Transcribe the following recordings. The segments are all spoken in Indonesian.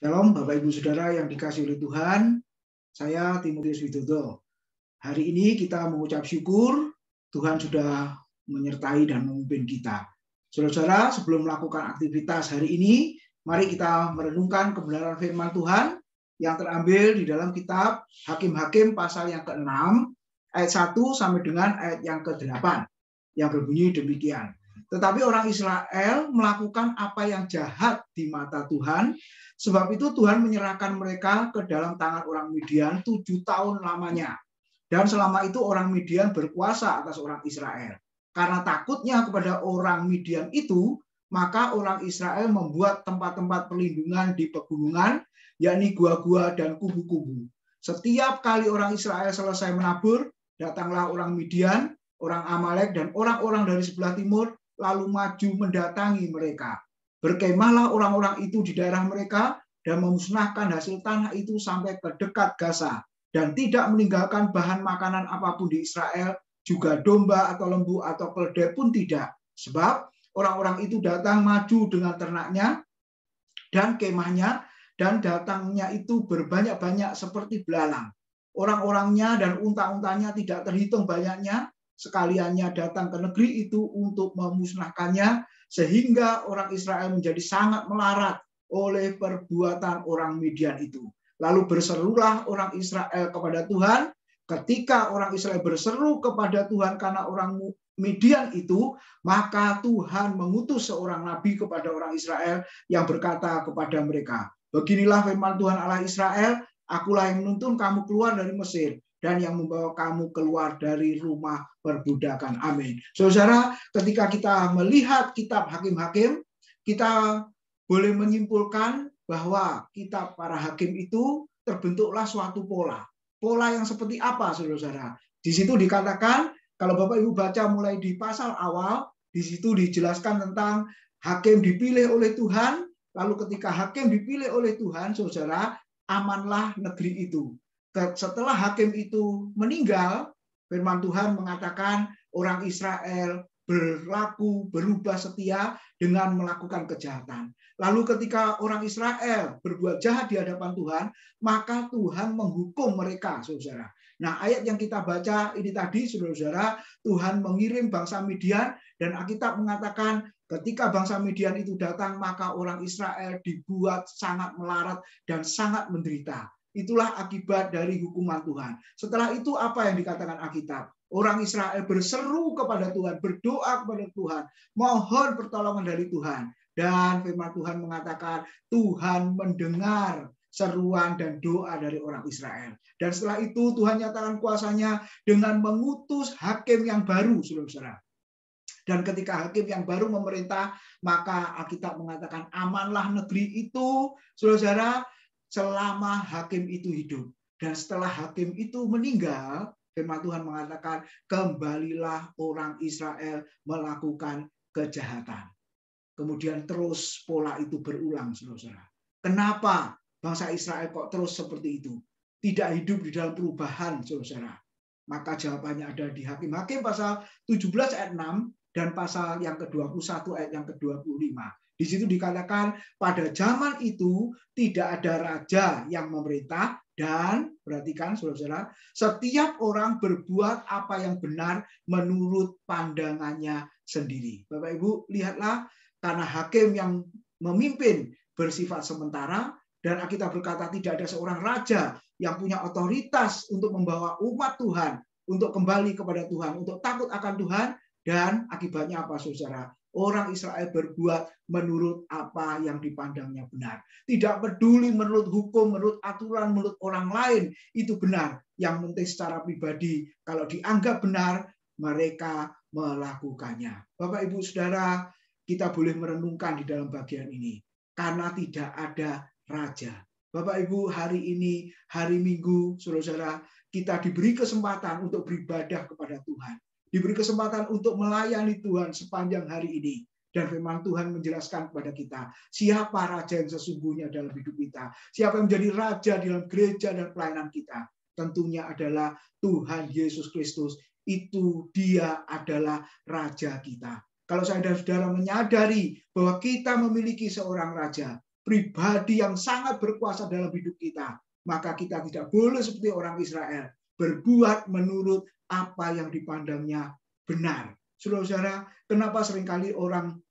Shalom Bapak Ibu Saudara yang dikasihi oleh Tuhan, saya Timotius Widodo. Hari ini kita mengucap syukur Tuhan sudah menyertai dan memimpin kita. Saudara-saudara, sebelum melakukan aktivitas hari ini, mari kita merenungkan kebenaran firman Tuhan yang terambil di dalam kitab Hakim-Hakim pasal yang ke-6, ayat 1 sampai dengan ayat yang ke-8, yang berbunyi demikian. Tetapi orang Israel melakukan apa yang jahat di mata Tuhan. Sebab itu Tuhan menyerahkan mereka ke dalam tangan orang Midian 7 tahun lamanya. Dan selama itu orang Midian berkuasa atas orang Israel. Karena takutnya kepada orang Midian itu, maka orang Israel membuat tempat-tempat perlindungan di pegunungan, yakni gua-gua dan kubu-kubu. Setiap kali orang Israel selesai menabur, datanglah orang Midian, orang Amalek, dan orang-orang dari sebelah timur, lalu maju mendatangi mereka. Berkemahlah orang-orang itu di daerah mereka dan memusnahkan hasil tanah itu sampai ke dekat Gaza dan tidak meninggalkan bahan makanan apapun di Israel, juga domba atau lembu atau keledai pun tidak. Sebab orang-orang itu datang maju dengan ternaknya dan kemahnya, dan datangnya itu berbanyak-banyak seperti belalang. Orang-orangnya dan unta-untanya tidak terhitung banyaknya, sekaliannya datang ke negeri itu untuk memusnahkannya, sehingga orang Israel menjadi sangat melarat oleh perbuatan orang Midian itu. Lalu berserulah orang Israel kepada Tuhan. Ketika orang Israel berseru kepada Tuhan karena orang Midian itu, maka Tuhan mengutus seorang nabi kepada orang Israel yang berkata kepada mereka, beginilah firman Tuhan Allah Israel, akulah yang menuntun kamu keluar dari Mesir dan yang membawa kamu keluar dari rumah perbudakan. Amin. Saudara, ketika kita melihat kitab Hakim-Hakim, kita boleh menyimpulkan bahwa kitab para hakim itu terbentuklah suatu pola. Pola yang seperti apa, saudara-saudara? Di situ dikatakan, kalau Bapak Ibu baca mulai di pasal awal, di situ dijelaskan tentang hakim dipilih oleh Tuhan, lalu ketika hakim dipilih oleh Tuhan, saudara, amanlah negeri itu. Setelah hakim itu meninggal, firman Tuhan mengatakan orang Israel berubah setia dengan melakukan kejahatan. Lalu ketika orang Israel berbuat jahat di hadapan Tuhan, maka Tuhan menghukum mereka, saudara. Nah, ayat yang kita baca ini tadi, saudara-saudara, Tuhan mengirim bangsa Midian, dan Alkitab mengatakan ketika bangsa Midian itu datang, maka orang Israel dibuat sangat melarat dan sangat menderita. Itulah akibat dari hukuman Tuhan. Setelah itu apa yang dikatakan Alkitab? Orang Israel berseru kepada Tuhan, berdoa kepada Tuhan, mohon pertolongan dari Tuhan. Dan firman Tuhan mengatakan Tuhan mendengar seruan dan doa dari orang Israel. Dan setelah itu Tuhan nyatakan kuasanya dengan mengutus hakim yang baru, saudara-saudara. Dan ketika hakim yang baru memerintah, maka Alkitab mengatakan amanlah negeri itu, saudara-saudara, selama hakim itu hidup. Dan setelah hakim itu meninggal, firman Tuhan mengatakan kembalilah orang Israel melakukan kejahatan. Kemudian terus pola itu berulang, saudara-saudara. Kenapa bangsa Israel kok terus seperti itu? Tidak hidup di dalam perubahan, saudara-saudara. Maka jawabannya ada di Hakim-Hakim pasal 17 ayat 6 dan pasal yang ke-21 ayat yang ke-25. Di situ dikatakan pada zaman itu tidak ada raja yang memerintah, dan perhatikan saudara-saudara, setiap orang berbuat apa yang benar menurut pandangannya sendiri. Bapak Ibu, lihatlah, karena hakim yang memimpin bersifat sementara, dan Alkitab berkata tidak ada seorang raja yang punya otoritas untuk membawa umat Tuhan untuk kembali kepada Tuhan, untuk takut akan Tuhan, dan akibatnya apa, saudara? Orang Israel berbuat menurut apa yang dipandangnya benar. Tidak peduli menurut hukum, menurut aturan, menurut orang lain itu benar. Yang penting secara pribadi, kalau dianggap benar, mereka melakukannya. Bapak, Ibu, Saudara, kita boleh merenungkan di dalam bagian ini. Karena tidak ada raja. Bapak, Ibu, hari ini, hari Minggu, saudara-saudara, kita diberi kesempatan untuk beribadah kepada Tuhan. Diberi kesempatan untuk melayani Tuhan sepanjang hari ini. Dan firman Tuhan menjelaskan kepada kita, siapa raja yang sesungguhnya dalam hidup kita. Siapa yang menjadi raja dalam gereja dan pelayanan kita. Tentunya adalah Tuhan Yesus Kristus. Itu dia adalah raja kita. Kalau saya dan saudara menyadari bahwa kita memiliki seorang raja, pribadi yang sangat berkuasa dalam hidup kita, maka kita tidak boleh seperti orang Israel, berbuat menurut apa yang dipandangnya benar. Saudara-saudara, kenapa seringkali orang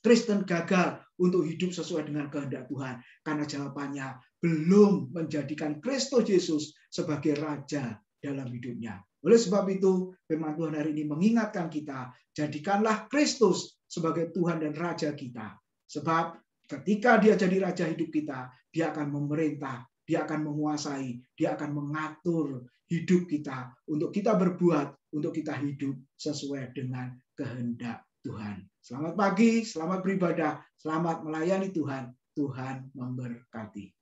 Kristen gagal untuk hidup sesuai dengan kehendak Tuhan? Karena jawabannya belum menjadikan Kristus Yesus sebagai Raja dalam hidupnya. Oleh sebab itu, firman Tuhan hari ini mengingatkan kita, jadikanlah Kristus sebagai Tuhan dan Raja kita. Sebab ketika dia jadi Raja hidup kita, dia akan memerintah, dia akan menguasai, dia akan mengatur hidup kita untuk kita berbuat, untuk kita hidup sesuai dengan kehendak Tuhan. Selamat pagi, selamat beribadah, selamat melayani Tuhan. Tuhan memberkati.